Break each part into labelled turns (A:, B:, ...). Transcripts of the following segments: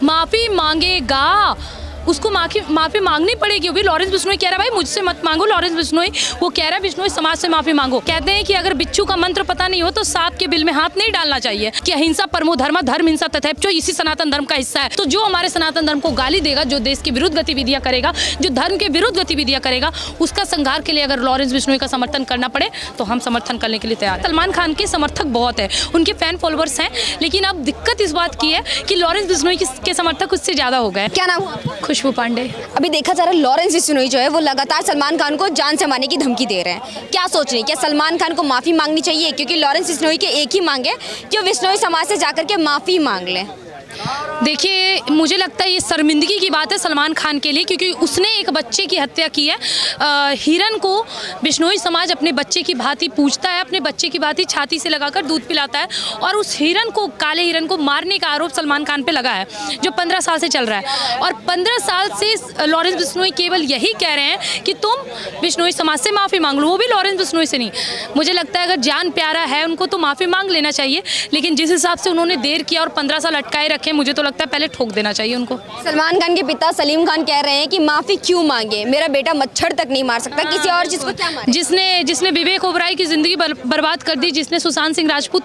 A: माफी मांगेगा, उसको माफी मांगनी पड़ेगी। अभी लॉरेंस बिश्नोई कह रहा है भाई मुझसे मत मांगो, लॉरेंस बिश्नोई वो कह रहा है बिश्नोई समाज से माफी मांगो। कहते हैं कि अगर बिच्छू का मंत्र पता नहीं हो तो सांप के बिल में हाथ नहीं डालना चाहिए कि अहिंसा परमो धर्म, धर्म हिंसा तथैप्यो, इसी सनातन धर्म का हिस्सा है। तो जो हमारे सनातन धर्म को गाली देगा, जो देश के विरुद्ध गतिविधियां करेगा, जो धर्म के विरुद्ध गतिविधियां करेगा, उसका संहार के लिए अगर लॉरेंस बिश्नोई का समर्थन करना पड़े तो हम समर्थन करने के लिए तैयार। सलमान खान के समर्थक बहुत है, उनके फैन फॉलोअर्स हैं, लेकिन अब दिक्कत इस बात की है कि लॉरेंस बिश्नोई के समर्थक उससे ज्यादा हो गए।
B: क्या नाम हुआ?
A: खुशबू पांडे।
B: अभी देखा जा रहा है लॉरेंस बिश्नोई जो है वो लगातार सलमान खान को जान से मारने की धमकी दे रहे हैं। क्या सोच रहे हैं, क्या सलमान खान को माफ़ी मांगनी चाहिए? क्योंकि लॉरेंस बिश्नोई के एक ही मांग है कि वो बिश्नोई समाज से जाकर के माफ़ी मांग लें।
A: देखिए, मुझे लगता है ये शर्मिंदगी की बात है सलमान खान के लिए, क्योंकि उसने एक बच्चे की हत्या की है। हिरन को बिश्नोई समाज अपने बच्चे की भांति पूजता है, अपने बच्चे की भांति छाती से लगाकर दूध पिलाता है, और उस हिरन को, काले हिरन को मारने का आरोप सलमान खान पे लगा है, जो 15 साल से चल रहा है। और 15 साल से लॉरेंस बिश्नोई केवल यही कह रहे हैं कि तुम बिश्नोई समाज से माफ़ी मांग लो, वो भी लॉरेंस बिश्नोई से नहीं। मुझे लगता है अगर जान प्यारा है उनको तो माफ़ी मांग लेना चाहिए, लेकिन जिस हिसाब से उन्होंने देर किया और 15 साल अटकाए रखे, मुझे तो लगता है पहले ठोक देना चाहिए उनको।
B: सलमान खान के पिता सलीम खान कह रहे हैं कि माफ़ी क्यों मांगे, मेरा बेटा मच्छर तक नहीं मार सकता, किसी और चीज़ को क्या मारे?
A: जिसने विवेक ओबराय की जिंदगी बर्बाद कर दी, जिसने सुशांत सिंह राजपूत,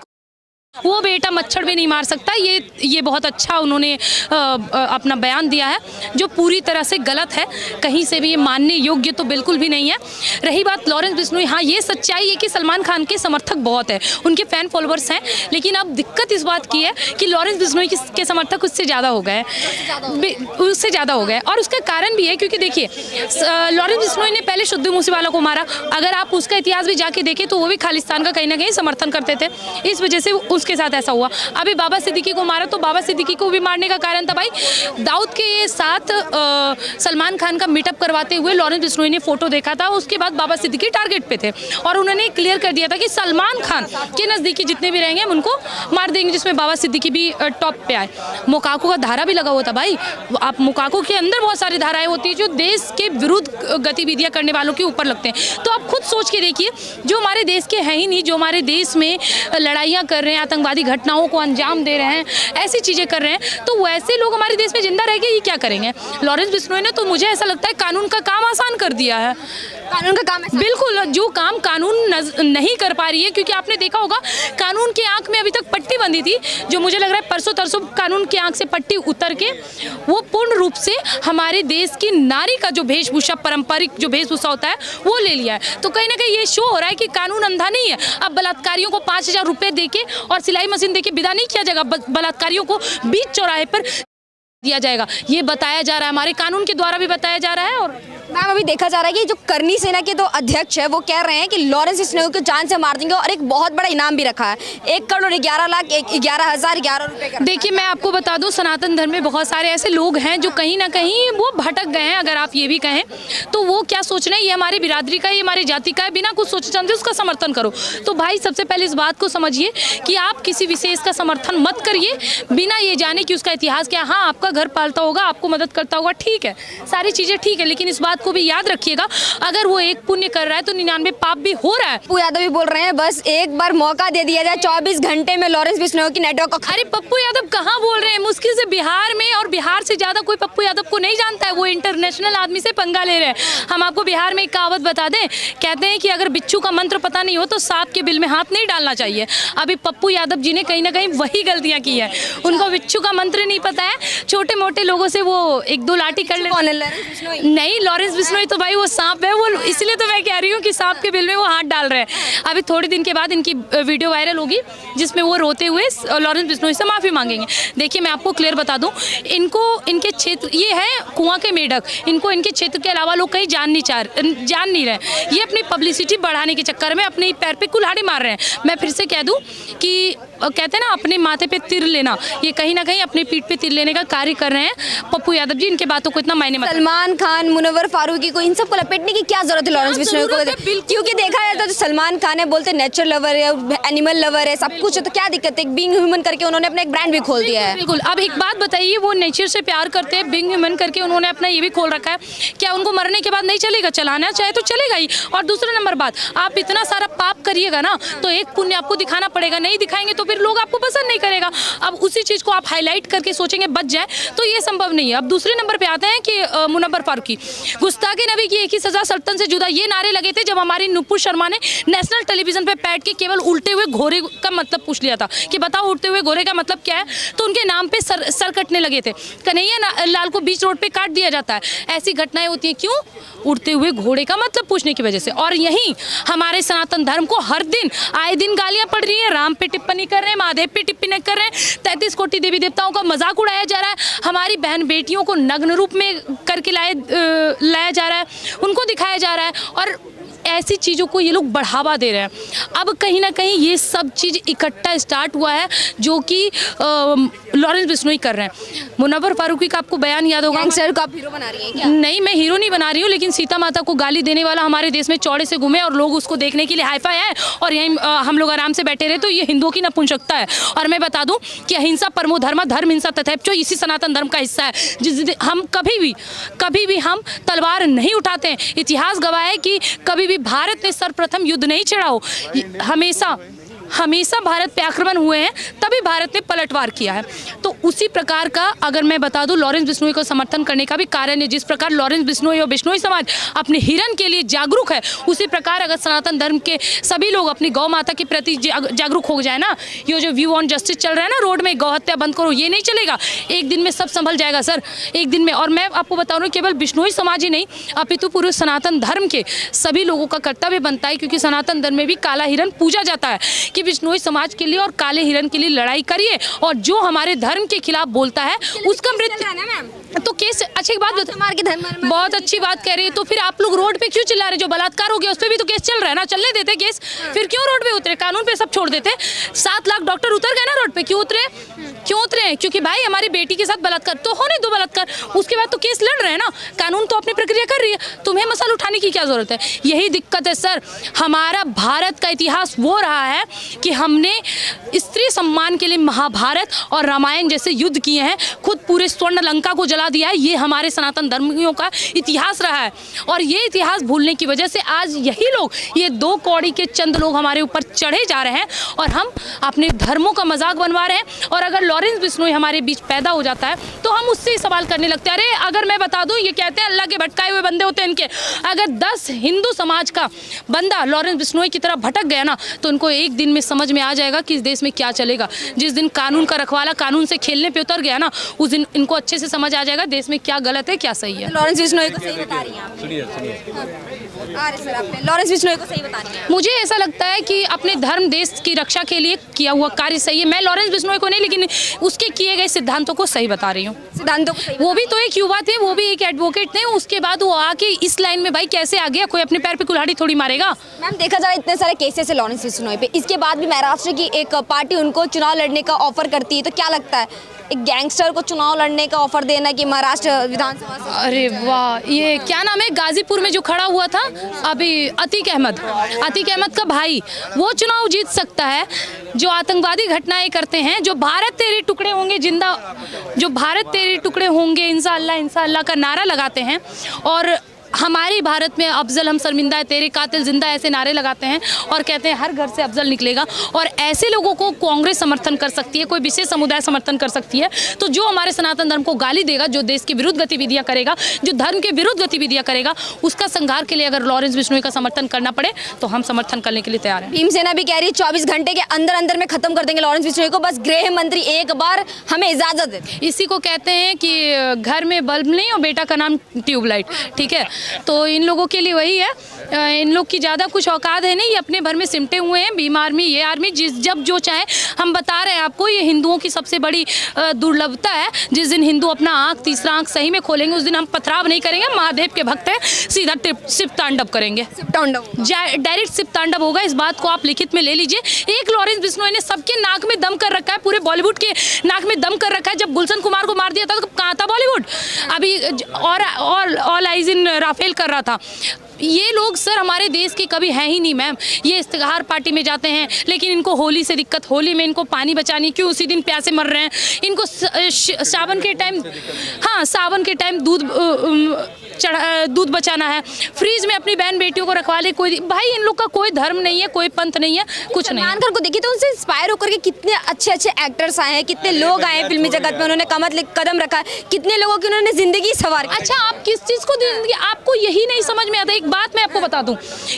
A: वो बेटा मच्छर भी नहीं मार सकता। ये बहुत अच्छा उन्होंने अपना बयान दिया है, जो पूरी तरह से गलत है, कहीं से भी ये मानने योग्य तो बिल्कुल भी नहीं है। रही बात लॉरेंस बिश्नोई, हाँ ये सच्चाई है कि सलमान खान के समर्थक बहुत है, उनके फैन फॉलोअर्स हैं, लेकिन अब दिक्कत इस बात की है कि लॉरेंस बिश्नोई के समर्थक उससे ज़्यादा हो गए, उससे ज़्यादा हो गए। और उसका कारण भी है क्योंकि देखिए, लॉरेंस बिश्नोई ने पहले शुद्ध मूसेवाला को मारा। अगर आप उसका इतिहास भी जाके देखें तो वो भी खालिस्तान का कहीं ना कहीं समर्थन करते थे, इस वजह से उसके साथ ऐसा हुआ। अभी बाबा सिद्दीकी को मारा तो बाबा सिद्दीकी को भी मारने का कारण था भाई दाऊद के साथ सलमान खान का मीटअप करवाते हुए लॉरेंस बिश्नोई ने फोटो देखा था, उसके बाद बाबा सिद्दीकी टारगेट पे थे और उन्होंने क्लियर कर दिया था कि सलमान खान के नज़दीकी जितने भी रहेंगे हम उनको मार देंगे, जिसमें बाबा सिद्दीकी भी टॉप पे आए। मोकाको का धारा भी लगा हुआ था भाई। आप मोकाको के अंदर बहुत सारी धाराएं होती है जो देश के विरुद्ध गतिविधियां करने वालों के ऊपर लगते हैं। तो आप खुद सोच के देखिए, जो हमारे देश के हैं ही नहीं, जो हमारे देश में लड़ाइयाँ कर रहे हैं, आतंकवादी घटनाओं को अंजाम दे रहे हैं, ऐसी चीज़ें कर रहे हैं, तो वैसे लोग हमारे देश में जिंदा रह के ये क्या करेंगे? लॉरेंस बिश्नोई ने तो मुझे ऐसा लगता है कानून का काम आसान कर दिया है।
B: कानून का काम
A: बिल्कुल, जो काम कानून नहीं कर पा रही है, क्योंकि आपने देखा होगा कानून के आंख में अभी तक पट्टी बंधी थी, जो मुझे लग रहा है परसों तरसों कानून के आंख से पट्टी उतर के वो पूर्ण रूप से हमारे देश की नारी का जो वेशभूषा, पारंपरिक जो वेशभूषा होता है वो ले लिया है। तो कहीं ना कहीं ये शो हो रहा है कि कानून अंधा नहीं है। अब बलात्कारियों को 5,000 रुपये देके और सिलाई मशीन देके विदा नहीं किया जाएगा, बलात्कारियों को बीच चौराहे पर दिया जाएगा, ये बताया जा रहा है, हमारे कानून के द्वारा भी बताया जा रहा है। और
B: मैम अभी देखा जा रहा है कि जो करनी सेना के दो अध्यक्ष है वो कह रहे हैं कि लॉरेंस बिश्नोई को जान से मार देंगे और एक बहुत बड़ा इनाम भी रखा है, 1,11,11,000 रुपए का।
A: देखिए, मैं आपको बता दूं, सनातन धर्म में बहुत सारे ऐसे लोग हैं जो कहीं ना कहीं वो भटक गए हैं, अगर आप ये भी कहें तो। वो क्या सोच रहे हैं, ये हमारी बिरादरी का है, ये हमारी जाति का है, बिना कुछ सोचे समझे उसका समर्थन करो। तो भाई सबसे पहले इस बात को समझिए कि आप किसी विशेष का समर्थन मत करिए बिना ये जाने कि उसका इतिहास क्या। हाँ, आपका घर पालता होगा, आपको मदद करता होगा, ठीक है, सारी चीज़ें ठीक है, लेकिन इस बात को भी याद रखिएगा, अगर वो एक पुण्य कर रहा है तो 99 पाप भी हो रहा है।
B: पप्पू यादव भी बोल रहे हैं बस एक बार मौका दे दिया जाए, 24 घंटे में लॉरेंस बिश्नोई की नेटवर्क को।
A: अरे पप्पू यादव कहाँ बोल रहे हैं, मुश्किल से बिहार में, और बिहार से ज़्यादा कोई पप्पू यादव को नहीं जानता है, वो इंटरनेशनल आदमी से पंगा ले रहे हैं। हम आपको बिहार में एक कहावत बता दें, कहते हैं कि अगर बिच्छू का मंत्र पता नहीं हो तो सांप के बिल में हाथ नहीं डालना चाहिए। अभी पप्पू यादव जी ने कहीं ना कहीं वही गलतियाँ की है, उनको बिच्छू का मंत्र नहीं पता है, छोटे मोटे लोगों से वो 1-2 लाठी कर ले। नहीं, लॉरेंस बिश्नोई तो भाई वो सांप है, वो इसलिए तो मैं कह रही हूँ कि सांप के बिल में वो हाथ डाल रहे हैं। अभी थोड़े दिन के बाद इनकी वीडियो वायरल होगी जिसमें वो रोते हुए लॉरेंस बिश्नोई से माफ़ी मांगेंगे। देखिए, मैं आपको क्लियर बता दूं, इनको इनके क्षेत्र, ये है कुआं के मेढक, इनको इनके क्षेत्र के अलावा लोग कहीं जान नहीं रहे। ये अपनी पब्लिसिटी बढ़ाने के चक्कर में अपने पैर पे कुल्हाड़ी मार रहे हैं। मैं फिर से कह दूँ कि कहते हैं ना, अपने माथे पे तीर लेना, ये कहीं ना कहीं अपने पीठ पे तीर लेने का कार्य कर रहे हैं पप्पू यादव जी। इनके बातों को इतना मायने मत।
B: सलमान खान, मुनव्वर फारूकी को, इन सबको लपेटने की क्या जरूरत है लॉरेंस बिश्नोई को? क्योंकि देखा जाता है तो सलमान खान है, बोलते नेचर लवर है, एनिमल लवर है, सब कुछ है, तो क्या दिक्कत है? बीइंग ह्यूमन करके उन्होंने अपना एक ब्रांड भी खोल दिया है।
A: बिल्कुल। अब एक बात बताइए, वो नेचर से प्यार करते हैं, बीइंग ह्यूमन करके उन्होंने अपना ये भी खोल रखा है, क्या उनको मरने के बाद नहीं चलेगा? चलाना चाहे तो चलेगा ही। और दूसरा नंबर बात, आप इतना सारा पाप करिएगा ना तो एक पुण्य आपको दिखाना पड़ेगा, नहीं दिखाएंगे तो फिर फिर लोग आपको पसंद नहीं करेगा। अब उसी चीज़ को आप हाईलाइट करके सोचेंगे बच जाए तो ये संभव नहीं है। अब दूसरे नंबर पे आते हैं कि मुनव्वर फारूकी, गुस्ताखे नबी की एक ही सज़ा सल्तन से जुदा, ये नारे लगे थे जब हमारी नुपुर शर्मा ने नेशनल टेलीविजन पे बैठ के केवल उल्टे हुए घोड़े का मतलब पूछ लिया था कि बताओ उड़ते हुए घोड़े का मतलब क्या है, तो उनके नाम पे सर कटने लगे थे। कन्हैया लाल को बीच रोड पे काट दिया जाता है। ऐसी घटनाएं होती हैं क्यों? उड़ते हुए घोड़े का मतलब पूछने की वजह से। और यहीं हमारे सनातन धर्म को हर दिन आए दिन गालियां पड़ रही हैं, राम पे टिप्पणी कर रहे हैं, महादेव पे टिप्पणी कर रहे हैं, 33 कोटि देवी देवताओं का मजाक उड़ाया जा रहा है, हमारी बहन बेटियों को नग्न रूप में करके लाया जा रहा है, उनको दिखाया जा रहा है, और ऐसी चीज़ों को ये लोग बढ़ावा दे रहे हैं। अब कहीं ना कहीं ये सब चीज़ इकट्ठा स्टार्ट हुआ है जो कि लॉरेंस बिश्नोई कर रहे हैं। मुनव्वर फारूकी का आपको बयान याद होगा,
B: गैंगस्टर को आप हीरो बना रही हैं क्या?
A: नहीं, मैं हीरो नहीं बना रही हूँ, लेकिन सीता माता को गाली देने वाला हमारे देश में चौड़े से घूमे और लोग उसको देखने के लिए हाईफाई है और यहीं हम लोग आराम से बैठे रहे, तो ये हिंदुओं की नपुंसकता है। और मैं बता दूं कि अहिंसा परमो धर्म, धर्म हिंसा तथैप्यो इसी सनातन धर्म का हिस्सा है। जिस हम कभी भी हम तलवार नहीं उठाते हैं। इतिहास गवाह है कि कभी भी भारत ने सर्वप्रथम युद्ध नहीं छेड़ा हो, हमेशा भारत पे आक्रमण हुए हैं, तभी भारत ने पलटवार किया है। तो उसी प्रकार का अगर मैं बता दूं लॉरेंस बिश्नोई को समर्थन करने का भी कारण है। जिस प्रकार लॉरेंस बिश्नोई और बिश्नोई समाज अपने हिरन के लिए जागरूक है, उसी प्रकार अगर सनातन धर्म के सभी लोग अपनी गौ माता के प्रति जागरूक हो जाए ना, ये जो व्यू ऑन जस्टिस चल रहा है ना, रोड में गौ हत्या बंद करो, ये नहीं चलेगा। एक दिन में सब संभल जाएगा सर, एक दिन में। और मैं आपको बता रहा हूँ केवल बिश्नोई समाज ही नहीं, अपितु पूरे सनातन धर्म के सभी लोगों का कर्तव्य बनता है, क्योंकि सनातन धर्म में भी काला हिरन पूजा जाता है, कि बिश्नोई समाज के लिए और काले हिरन के लिए लड़ाई करिए, और जो हमारे धर्म के खिलाफ बोलता है उसका मृत्यु तो केस। अच्छा एक बात बता, बहुत अच्छी बात कह रही है, तो फिर आप लोग रोड पे क्यों चिल्ला रहे? जो बलात्कार हो गया उस पर भी तो केस चल रहा है ना, चलने देते केस, फिर क्यों रोड पे उतरे? कानून पे सब छोड़ देते। 7 लाख डॉक्टर उतर गए ना रोड पे, क्यों उतरे? क्योंकि भाई हमारी बेटी के साथ बलात्कार, तो होने दो बलात्कार, उसके बाद तो केस लड़ रहे हैं ना, कानून तो अपनी प्रक्रिया कर रही है, तुम्हें मसाल उठाने की क्या जरूरत है? यही दिक्कत है सर। हमारा भारत का इतिहास वो रहा है कि हमने स्त्री सम्मान के लिए महाभारत और रामायण जैसे युद्ध किए हैं, खुद पूरे स्वर्ण लंका को जला दिया है। ये हमारे सनातन धर्मियों का इतिहास रहा है, और ये इतिहास भूलने की वजह से आज यही लोग, ये 2 कौड़ी के चंद लोग हमारे ऊपर चढ़े जा रहे हैं और हम अपने धर्मों का मजाक बनवा रहे हैं। और अगर लॉरेंस बिश्नोई हमारे बीच पैदा हो जाता है तो हम उससे ही सवाल करने लगते हैं। अरे अगर मैं बता दूं, ये कहते हैं अल्लाह के भटकाए हुए बंदे होते हैं इनके, अगर 10 हिंदू समाज का बंदा लॉरेंस बिश्नोई की तरह भटक गया ना, तो उनको एक दिन में समझ में आ जाएगा कि इस देश में क्या चलेगा। जिस दिन कानून का रखवाला कानून से खेलने पे उतर गया ना, उस दिन इनको अच्छे से समझ आ जाएगा देश में क्या गलत है क्या सही है।
B: लॉरेंस बिश्नोई को सही बता रही हैं आप? सुनिए सर, आपने लॉरेंस बिश्नोई को सही बता रही हैं?
A: मुझे ऐसा लगता है कि अपने धर्म देश की रक्षा के लिए किया हुआ कार्य सही है। मैं लॉरेंस बिश्नोई को नहीं, लेकिन उसके किए गए सिद्धांतों को सही बता रही हूँ।
B: सिद्धांतों को सही,
A: वो भी तो एक युवा थे, वो भी एक एडवोकेट थे, उसके बाद वो आके इस लाइन में भाई कैसे आ गया? कोई अपने पैर पे कुल्हाड़ी थोड़ी मारेगा।
B: मैम देखा जा रहा है इतने सारे केसेस है लॉरेंस बिश्नोई पे, इसके बाद भी महाराष्ट्र की एक पार्टी उनको चुनाव लड़ने का ऑफर करती है, तो क्या लगता है एक गैंगस्टर को चुनाव लड़ने का ऑफर देना कि महाराष्ट्र विधानसभा से?
A: अरे वाह, ये क्या नाम है गाजीपुर में जो खड़ा हुआ था अभी, अतीक अहमद का भाई, वो चुनाव जीत सकता है। जो आतंकवादी घटनाएं करते हैं, जो भारत तेरे टुकड़े होंगे जिंदा, जो भारत तेरे टुकड़े होंगे इंशाअल्लाह का नारा लगाते हैं, और हमारी भारत में अफजल हम शर्मिंदा है, तेरे कातिल जिंदा, ऐसे नारे लगाते हैं और कहते हैं हर घर से अफजल निकलेगा। और ऐसे लोगों को कांग्रेस समर्थन कर सकती है, कोई विशेष समुदाय समर्थन कर सकती है। तो जो हमारे सनातन धर्म को गाली देगा, जो देश के विरुद्ध गतिविधियां करेगा, जो धर्म के विरुद्ध गतिविधियां करेगा, उसका संहार के लिए अगर लॉरेंस बिश्नोई का समर्थन करना पड़े तो हम समर्थन करने के लिए तैयार हैं।
B: भीमसेना भी कह रही है 24 घंटे के अंदर अंदर में खत्म कर देंगे लॉरेंस बिश्नोई को, बस गृह मंत्री एक बार हमें इजाजत दे।
A: इसी को कहते हैं कि घर में बल्ब नहीं और बेटा का नाम ट्यूबलाइट, ठीक है? तो इन लोगों के लिए वही है, इन लोग की ज़्यादा कुछ औकात है नहीं, ये अपने भर में सिमटे हुए हैं, भीम आर्मी, ये आर्मी, जब जो चाहे। हम बता रहे हैं आपको, ये हिंदुओं की सबसे बड़ी दुर्लभता है। जिस दिन हिंदू अपना आँख, तीसरा आँख सही में खोलेंगे, उस दिन हम पथराव नहीं करेंगे, महादेव के भक्त हैं, सीधा शिव तांडव करेंगे, डायरेक्ट शिव तांडव होगा। इस बात को आप लिखित में ले लीजिए। एक लॉरेंस बिश्नोई ने सबके नाक में दम कर रखा है, पूरे बॉलीवुड के नाक में दम कर रखा है। जब गुलशन कुमार को मार दिया था तो कहाँ था बॉलीवुड? अभी और ऑल आइज इन राफेल कर रहा था। ये लोग सर हमारे देश के कभी हैं ही नहीं मैम। ये इस्तिहार पार्टी में जाते हैं, लेकिन इनको होली से दिक्कत, होली में इनको पानी बचानी, क्यों उसी दिन प्यासे मर रहे हैं। इनको सावन के टाइम, हाँ सावन के टाइम दूध दूध बचाना है, फ्रीज में अपनी बहन बेटियों को रखवा ले। कोई भाई इन लोग का कोई धर्म नहीं है, कोई पंथ नहीं है, कुछ नहीं है।
B: सलमान खान को देखिए तो उनसे इंस्पायर होकर के कितने अच्छे अच्छे एक्टर्स आए हैं, कितने लोग आए हैं फिल्मी जगत में, उन्होंने कदम रखा है, कितने लोगों की उन्होंने जिंदगी सवार।
A: अच्छा, आप किस चीज़ को आपको यही नहीं समझ में आता। एक बात मैं आपको बता दूं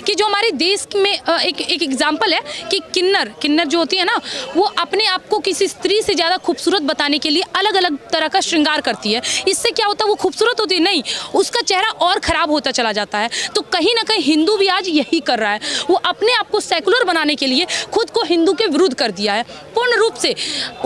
A: कि जो हमारे देश में एक एग्जांपल है कि किन्नर जो होती है ना, वो अपने आप को किसी स्त्री से ज़्यादा खूबसूरत बताने के लिए अलग अलग तरह का श्रृंगार करती है। इससे क्या होता है, वो खूबसूरत होती है नहीं, उसका चेहरा और ख़राब होता चला जाता है। तो कहीं ना कहीं हिंदू भी आज यही कर रहा है, वो अपने आप को सेकुलर बनाने के लिए खुद को हिंदू के विरुद्ध कर दिया है पूर्ण रूप से।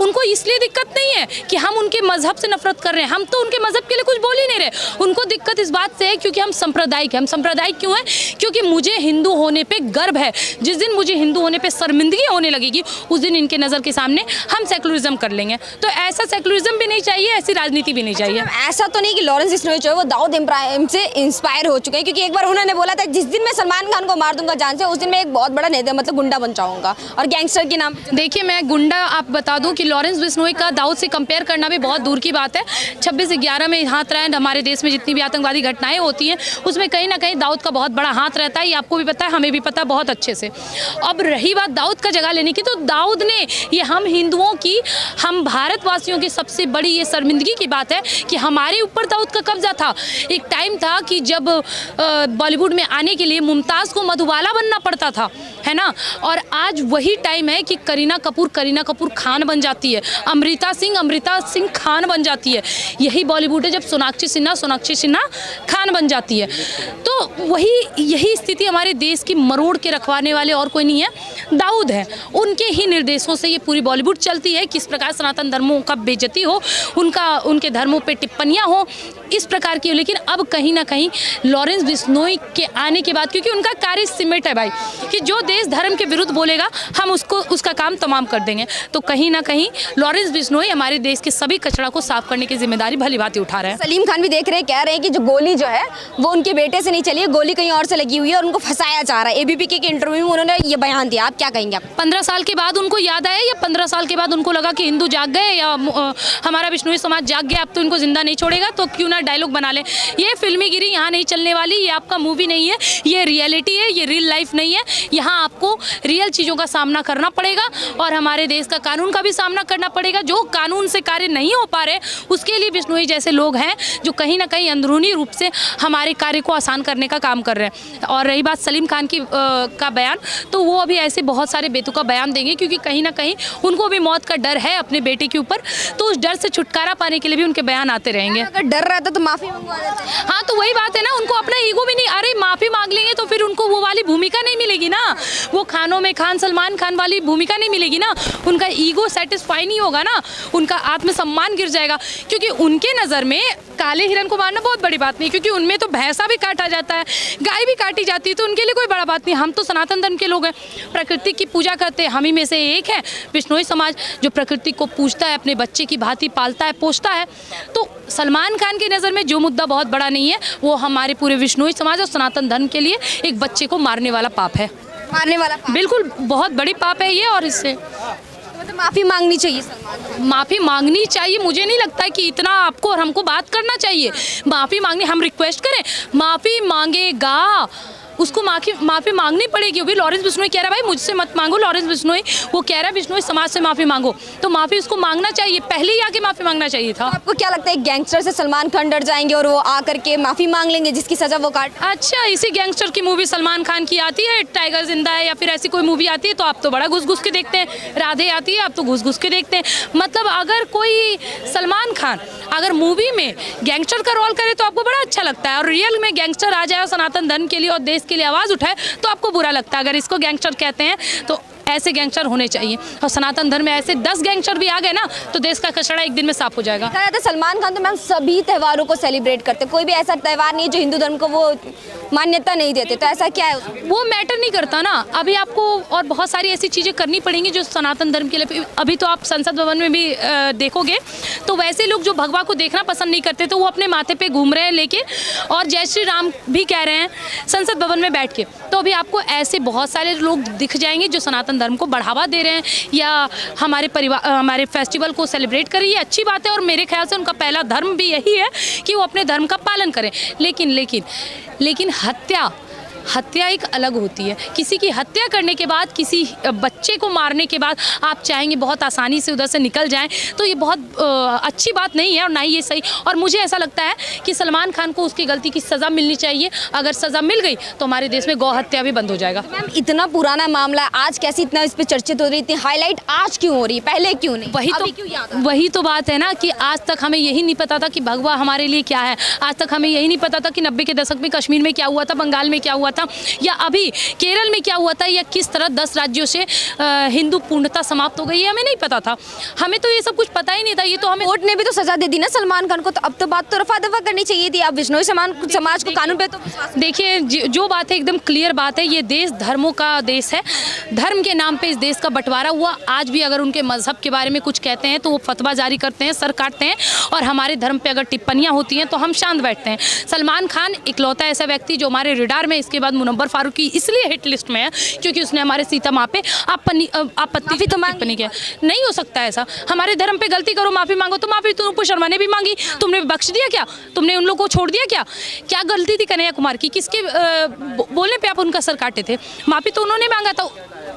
A: उनको इसलिए दिक्कत नहीं है कि हम उनके मजहब से नफरत कर रहे हैं, हम तो उनके मजहब के लिए कुछ बोल ही नहीं रहे। उनको दिक्कत इस बात से है क्योंकि हम सांप्रदायिक हैं। हम सांप्रदायिक क्यों हैं? क्योंकि मुझे हिंदू होने पे गर्व है। जिस दिन मुझे हिंदू होने पे शर्मिंदगी होने लगेगी, उस दिन इनके नज़र के सामने हम सेकुलरिज्म कर लेंगे। तो ऐसा सेकुलरिज्म भी नहीं चाहिए, ऐसी राजनीति भी नहीं चाहिए।
B: ऐसा तो नहीं कि लॉरेंस बिश्नोई जो है वो दाऊद इब्राहिम से इंस्पायर हो चुके हैं, क्योंकि एक बार उन्होंने बोला था जिस दिन मैं सलमान खान को मार दूंगा जान से, उस दिन मैं एक बहुत बड़ा नेता मतलब गुंडा बन जाऊंगा और गैंगस्टर के नाम।
A: देखिए, मैं गुंडा आप बता दूं कि लॉरेंस बिश्नोई का दाऊद से कंपेयर करना भी बहुत दूर की बात है। 26/11 में हाथ रहे, हमारे देश में जितनी भी आतंकवादी घटनाएं होती हैं उसमें कहीं ना कहीं दाऊद का बहुत बड़ा हाथ रहता है। ये आपको भी पता है, हमें भी पता है बहुत अच्छे से। अब रही बात दाऊद का जगह लेने की, तो दाऊद ने ये हम हिंदुओं की, हम भारतवासियों की सबसे बड़ी ये शर्मिंदगी की बात है कि हमारे ऊपर दाऊद का कब्जा था। एक टाइम था कि जब बॉलीवुड में आने के लिए मुमताज़ को मधुबाला बनना पड़ता था, है ना। और आज वही टाइम है कि करीना कपूर खान बन जाती है, अमृता सिंह खान बन जाती है। यही बॉलीवुड है जब सोनाक्षी सिन्हा खान बन जाती है। तो यही स्थिति हमारे देश की मरोड़ के रखवाने वाले और कोई नहीं है, दाऊद है। उनके ही निर्देशों से ये पूरी बॉलीवुड चलती है। किस प्रकार सनातन धर्मों का बेइज्जती हो, उनके धर्मों पे टिप्पणियाँ हो, इस प्रकार की हो। लेकिन अब कहीं ना कहीं लॉरेंस बिश्नोई के आने के बाद, क्योंकि उनका कार्य सिमट है भाई कि जो देश धर्म के विरुद्ध बोलेगा हम उसका काम तमाम कर देंगे। तो कहीं ना कहीं लॉरेंस बिश्नोई हमारे देश के सभी कचरा को साफ करने की जिम्मेदारी भली भांति उठा रहे हैं।
B: सलीम खान भी देख रहे हैं, कह रहे हैं कि जो गोली जो है वो उनके बेटे से नहीं चली है, गोली कहीं और से लगी हुई है और उनको फंसाया जा रहा है। एबीपी के इंटरव्यू में उन्होंने ये बयान दिया। आप क्या कहेंगे? आप
A: 15 साल के बाद उनको याद आया, या 15 साल के बाद उनको लगा कि हिंदू जाग गए या हमारा बिश्नोई समाज जाग गया, अब तो इनको जिंदा नहीं छोड़ेगा, तो क्यों ना डायलॉग बना ले। ये फिल्मीगिरी यहाँ नहीं चलने वाली, ये आपका मूवी नहीं है, ये रियलिटी है, ये रियल लाइफ नहीं है। यहाँ आपको रियल चीज़ों का सामना करना पड़ेगा और हमारे देश का कानून का भी सामना करना पड़ेगा। जो कानून से कार्य नहीं हो पा रहे उसके लिए बिश्नोई जैसे लोग हैं जो कहीं ना कहीं अंदरूनी रूप से हमारे कार्य को आसान करने का काम कर रहे हैं। और रही बात सलीम खान की का बयान, तो वो अभी ऐसे बहुत सारे बेतुका बयान देंगे, क्योंकि कहीं ना कहीं उनको भी मौत का डर है अपने बेटे के ऊपर। तो उस डर से छुटकारा पाने के लिए भी उनके बयान आते रहेंगे।
B: अगर डर रहता तो माफी मंगवा देते।
A: हाँ, तो वही बात है ना, उनको अपना ईगो भी नहीं, अरे माफ़ी मांग लेंगे तो फिर उनको वो वाली भूमिका नहीं मिलेगी ना, वो खानों में सलमान खान वाली भूमिका नहीं मिलेगी ना, उनका ईगो सेटिस्फाई नहीं होगा ना, उनका आत्मसम्मान गिर जाएगा। क्योंकि उनके नज़र में काले हिरन को मारना बहुत बड़ी बात नहीं, क्योंकि उनमें तो भैंसा भी काटा जाता है, गाय भी काटी जाती है, तो उनके लिए कोई बड़ा बात नहीं। हम तो सनातन धर्म के लोग हैं, प्रकृति की पूजा करते हैं, हम ही में से एक है बिश्नोई समाज जो प्रकृति को पूजता है, अपने बच्चे की भांति पालता है, पोषता है। तो सलमान खान की नज़र में जो मुद्दा बहुत बड़ा नहीं है, वो हमारे पूरे बिश्नोई समाज और सनातन धर्म के लिए एक बच्चे को मारने वाला पाप है,
B: मारने वाला पाप।
A: बिल्कुल बहुत बड़ी पाप है ये। और इससे
B: मतलब माफी मांगनी चाहिए सलमान।
A: माफ़ी मांगनी चाहिए, मुझे नहीं लगता कि इतना आपको और हमको बात करना चाहिए। माफ़ी मांगनी, हम रिक्वेस्ट करें, माफ़ी मांगेगा, उसको माफ़ी मांगनी पड़ेगी। अभी लॉरेंस बिश्नोई कह रहा है भाई मुझसे मत मांगो, लॉरेंस बिश्नोई वो कह रहा है बिश्नोई समाज से माफ़ी मांगो, तो माफ़ी उसको मांगना चाहिए, पहले ही आके माफ़ी मांगना चाहिए था।
B: आपको क्या लगता है गैंगस्टर से सलमान खान डर जाएंगे और वो आकर के माफी मांग लेंगे जिसकी सजा वो काट?
A: अच्छा, इसी गैंगस्टर की मूवी सलमान खान की आती है, टाइगर जिंदा है, या फिर ऐसी कोई मूवी आती है तो आप तो बड़ा घुस घुस के देखते हैं। राधे आती है, आप तो घुस घुस के देखते हैं। मतलब अगर कोई सलमान खान अगर मूवी में गैंगस्टर का रोल करे तो आपको बड़ा अच्छा लगता है, और रियल में गैंगस्टर आ जाए और सनातन धर्म के लिए और देश के लिए आवाज़ उठाए तो आपको बुरा लगता है। अगर इसको गैंगस्टर कहते हैं तो ऐसे गैंगस्टर होने चाहिए, और सनातन धर्म में ऐसे 10 गैंगस्टर भी आ गए ना तो देश का कचरा एक दिन में साफ हो जाएगा।
B: कहा जाता है सलमान खान तो मैम सभी त्योहारों को सेलिब्रेट करते हैं, कोई भी ऐसा त्यौहार नहीं है जो हिंदू धर्म को वो मान्यता नहीं देते, तो ऐसा क्या है उसमें?
A: वो मैटर नहीं करता ना। अभी आपको और बहुत सारी ऐसी चीज़ें करनी पड़ेंगी जो सनातन धर्म के लिए। अभी तो आप संसद भवन में भी देखोगे तो वैसे लोग जो भगवा को देखना पसंद नहीं करते तो वो अपने माथे पे घूम रहे हैं लेके, और जय श्री राम भी कह रहे हैं संसद भवन में बैठ के। तो अभी आपको ऐसे बहुत सारे लोग दिख जाएंगे जो सनातन धर्म को बढ़ावा दे रहे हैं या हमारे परिवार हमारे फेस्टिवल को सेलिब्रेट करें। ये अच्छी बात है और मेरे ख्याल से उनका पहला धर्म भी यही है कि वो अपने धर्म का पालन करें। लेकिन हत्या एक अलग होती है। किसी की हत्या करने के बाद, किसी बच्चे को मारने के बाद आप चाहेंगे बहुत आसानी से उधर से निकल जाएं, तो ये बहुत अच्छी बात नहीं है और ना ही ये सही। और मुझे ऐसा लगता है कि सलमान खान को उसकी गलती की सज़ा मिलनी चाहिए। अगर सज़ा मिल गई तो हमारे देश में गौ हत्या भी बंद हो जाएगा।
B: मैम, इतना पुराना मामला है, आज कैसे इतना इस पर चर्चित हो रही, इतनी हाईलाइट आज क्यों हो रही है, पहले क्यों नहीं?
A: वही तो बात है ना कि आज तक हमें यही नहीं पता था कि भगवा हमारे लिए क्या है। आज तक हमें यही नहीं पता था कि 90 के दशक में कश्मीर में क्या हुआ था, बंगाल में क्या हुआ था, या अभी केरल में क्या हुआ था, या किस तरह 10 राज्यों से हिंदू पूर्णता समाप्त हो गई है, हमें नहीं पता था। हमें तो ये सब कुछ पता ही नहीं था। ये तो हमें
B: कोर्ट ने भी तो सजा दे दी ना सलमान खान को, तो अब तो बात तो रफा दफा करनी चाहिए थी। अब बिश्नोई समाज को कानून पे तो
A: देखिए, जो बात है एकदम क्लियर बात है। ये देश धर्मों का देश है। धर्म के नाम पे इस देश का बंटवारा हुआ। आज भी अगर उनके मजहब के बारे में कुछ कहते हैं तो वो फतवा जारी करते हैं, सर काटते हैं, और हमारे धर्म पे अगर टिप्पणियां होती हैं तो हम शांत बैठते हैं। सलमान खान इकलौता ऐसा व्यक्ति जो हमारे रिडार में, इसके बाद मुनव्वर फारूकी इसलिए हिट लिस्ट में है क्योंकि उसने हमारे सीता माँ पे आपत्ति तो टिप्पणी किया। नहीं हो सकता ऐसा। हमारे धर्म पे गलती करो, माफी मांगो, तो माफी तो नुपुर शर्मा ने भी मांगी, तुमने बख्श दिया क्या? तुमने उन लोगों को छोड़ दिया क्या? क्या गलती थी कन्हैया कुमार की? किसके बोलने पे आप उनका सर काटे थे? माफी तो उन्होंने मांगा था।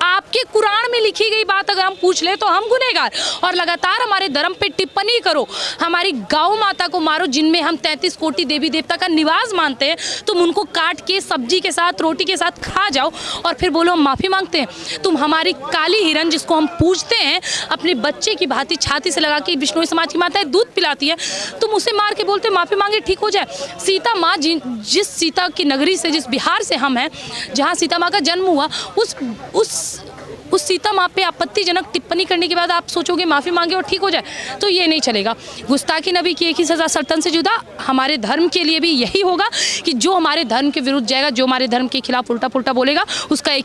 A: आपके कुरान में लिखी गई बात अगर हम पूछ ले तो हम गुनहगार, और लगातार हमारे धर्म पे टिप्पणी करो, हमारी गौ माता को मारो जिनमें हम 33 कोटि देवी देवता का निवास मानते हैं, तुम उनको काट के सब्जी के साथ, रोटी के साथ खा जाओ और फिर बोलो हम माफ़ी मांगते हैं। तुम हमारी काली हिरन जिसको हम पूजते हैं, अपने बच्चे की भांति छाती से लगा के बिश्नोई समाज की माता है दूध पिलाती है, तुम उसे मार के बोलते माफ़ी मांगे ठीक हो जाए। सीता माँ जिस सीता की नगरी से, जिस बिहार से हम हैं, जहाँ सीता माँ का जन्म हुआ, उस सीता माँ पे आपत्तिजनक टिप्पणी करने के बाद आप सोचोगे माफ़ी मांगे और ठीक हो जाए, तो ये नहीं चलेगा। गुस्ताखी नबी की एक ही सज़ा सर्तन से जुदा। हमारे धर्म के लिए भी यही होगा कि जो हमारे धर्म के विरुद्ध जाएगा, जो हमारे धर्म के खिलाफ उल्टा पुल्टा बोलेगा, उसका एक